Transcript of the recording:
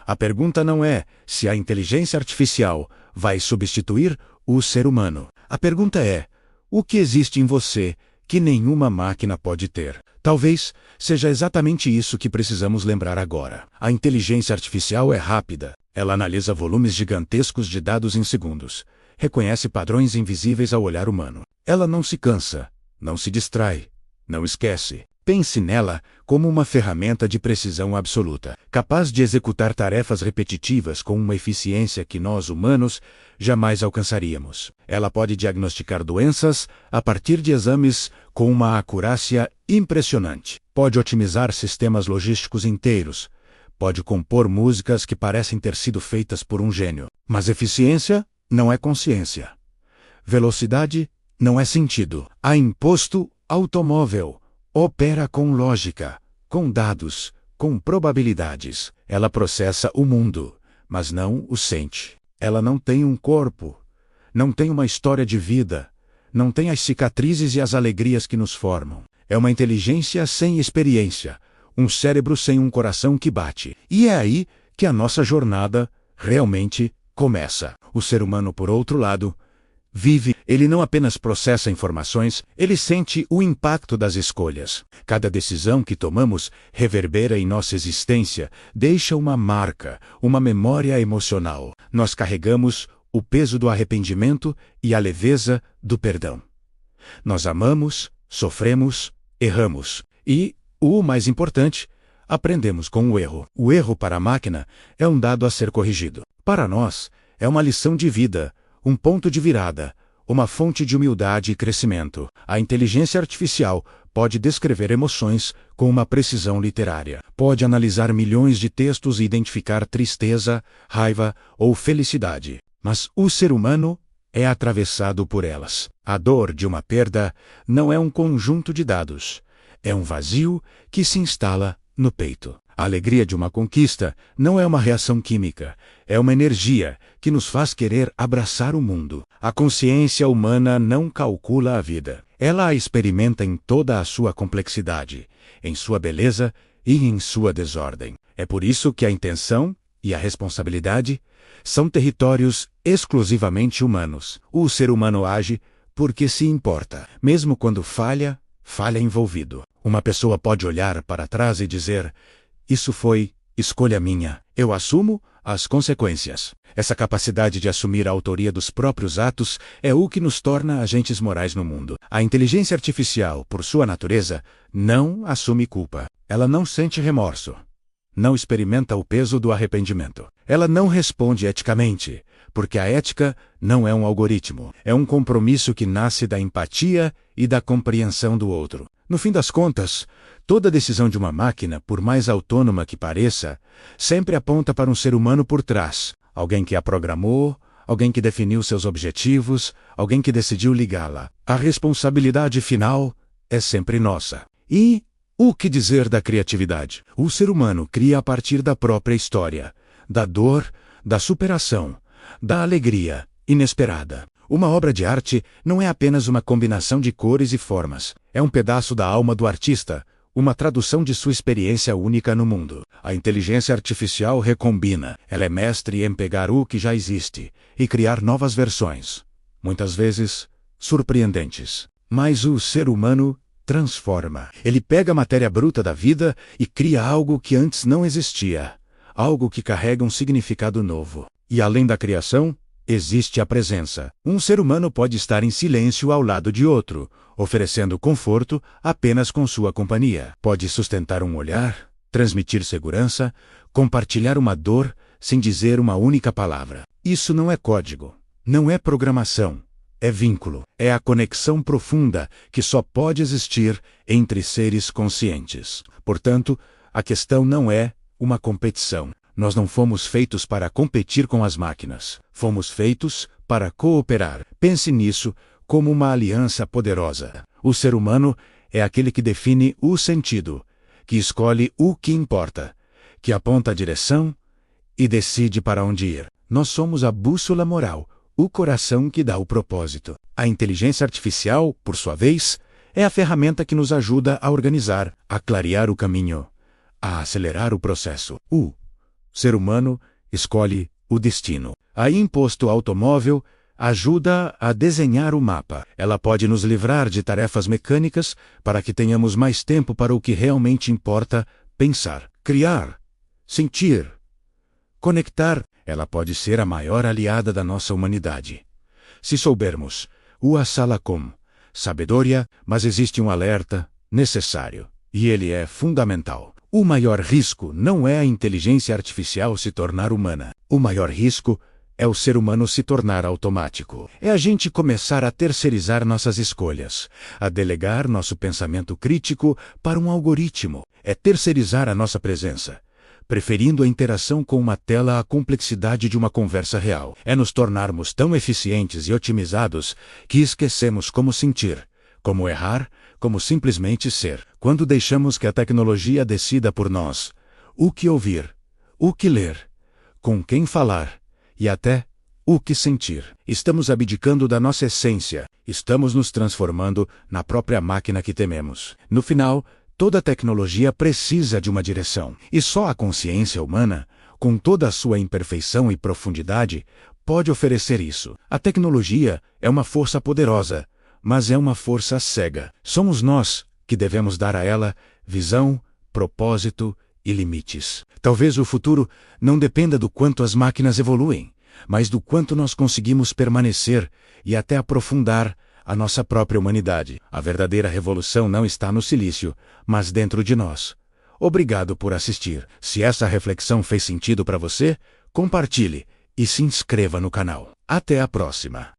A pergunta não é se a inteligência artificial vai substituir o ser humano. A pergunta é: o que existe em você que nenhuma máquina pode ter? Talvez seja exatamente isso que precisamos lembrar agora. A inteligência artificial é rápida. Ela analisa volumes gigantescos de dados em segundos. Reconhece padrões invisíveis ao olhar humano. Ela não se cansa, não se distrai, não esquece. Pense nela como uma ferramenta de precisão absoluta, capaz de executar tarefas repetitivas com uma eficiência que nós, humanos, jamais alcançaríamos. Ela pode diagnosticar doenças a partir de exames com uma acurácia impressionante. Pode otimizar sistemas logísticos inteiros. Pode compor músicas que parecem ter sido feitas por um gênio. Mas eficiência não é consciência. Velocidade não é sentido. A imposto automóvel opera com lógica, com dados, com probabilidades. Ela processa o mundo, mas não o sente. Ela não tem um corpo, não tem uma história de vida, não tem as cicatrizes e as alegrias que nos formam. É uma inteligência sem experiência, um cérebro sem um coração que bate. E é aí que a nossa jornada realmente começa. O ser humano, por outro lado, vive. Ele não apenas processa informações, ele sente o impacto das escolhas. Cada decisão que tomamos reverbera em nossa existência, deixa uma marca, uma memória emocional. Nós carregamos o peso do arrependimento e a leveza do perdão. Nós amamos, sofremos, erramos. E, o mais importante, aprendemos com o erro. O erro para a máquina é um dado a ser corrigido. Para nós, é uma lição de vida, um ponto de virada, uma fonte de humildade e crescimento. A inteligência artificial pode descrever emoções com uma precisão literária. Pode analisar milhões de textos e identificar tristeza, raiva ou felicidade. Mas o ser humano é atravessado por elas. A dor de uma perda não é um conjunto de dados. É um vazio que se instala no peito. A alegria de uma conquista não é uma reação química, é uma energia que nos faz querer abraçar o mundo. A consciência humana não calcula a vida. Ela a experimenta em toda a sua complexidade, em sua beleza e em sua desordem. É por isso que a intenção e a responsabilidade são territórios exclusivamente humanos. O ser humano age porque se importa. Mesmo quando falha envolvido. Uma pessoa pode olhar para trás e dizer: isso foi escolha minha. Eu assumo as consequências. Essa capacidade de assumir a autoria dos próprios atos é o que nos torna agentes morais no mundo. A inteligência artificial, por sua natureza, não assume culpa. Ela não sente remorso. Não experimenta o peso do arrependimento. Ela não responde eticamente, porque a ética não é um algoritmo. É um compromisso que nasce da empatia e da compreensão do outro. No fim das contas, toda decisão de uma máquina, por mais autônoma que pareça, sempre aponta para um ser humano por trás. Alguém que a programou, alguém que definiu seus objetivos, alguém que decidiu ligá-la. A responsabilidade final é sempre nossa. E o que dizer da criatividade? O ser humano cria a partir da própria história, da dor, da superação, da alegria inesperada. Uma obra de arte não é apenas uma combinação de cores e formas. É um pedaço da alma do artista, uma tradução de sua experiência única no mundo. A inteligência artificial recombina. Ela é mestre em pegar o que já existe e criar novas versões, muitas vezes surpreendentes. Mas o ser humano transforma. Ele pega a matéria bruta da vida e cria algo que antes não existia, algo que carrega um significado novo. E além da criação, existe a presença. Um ser humano pode estar em silêncio ao lado de outro, oferecendo conforto apenas com sua companhia. Pode sustentar um olhar, transmitir segurança, compartilhar uma dor sem dizer uma única palavra. Isso não é código, não é programação, é vínculo. É a conexão profunda que só pode existir entre seres conscientes. Portanto, a questão não é uma competição. Nós não fomos feitos para competir com as máquinas. Fomos feitos para cooperar. Pense nisso como uma aliança poderosa. O ser humano é aquele que define o sentido, que escolhe o que importa, que aponta a direção e decide para onde ir. Nós somos a bússola moral, o coração que dá o propósito. A inteligência artificial, por sua vez, é a ferramenta que nos ajuda a organizar, a clarear o caminho, a acelerar o processo. O ser humano escolhe o destino. A imposto automóvel ajuda a desenhar o mapa. Ela pode nos livrar de tarefas mecânicas para que tenhamos mais tempo para o que realmente importa: pensar, criar, sentir, conectar. Ela pode ser a maior aliada da nossa humanidade, se soubermos usá-la com sabedoria, mas existe um alerta necessário, e ele é fundamental. O maior risco não é a inteligência artificial se tornar humana. O maior risco é o ser humano se tornar automático. É a gente começar a terceirizar nossas escolhas, a delegar nosso pensamento crítico para um algoritmo. É terceirizar a nossa presença, preferindo a interação com uma tela à complexidade de uma conversa real. É nos tornarmos tão eficientes e otimizados que esquecemos como sentir, como errar, como simplesmente ser. Quando deixamos que a tecnologia decida por nós o que ouvir, o que ler, com quem falar e até o que sentir, estamos abdicando da nossa essência, estamos nos transformando na própria máquina que tememos. No final, toda tecnologia precisa de uma direção, e só a consciência humana, com toda a sua imperfeição e profundidade, pode oferecer isso. A tecnologia é uma força poderosa, mas é uma força cega. Somos nós que devemos dar a ela visão, propósito e limites. Talvez o futuro não dependa do quanto as máquinas evoluem, mas do quanto nós conseguimos permanecer e até aprofundar a nossa própria humanidade. A verdadeira revolução não está no silício, mas dentro de nós. Obrigado por assistir. Se essa reflexão fez sentido para você, compartilhe e se inscreva no canal. Até a próxima.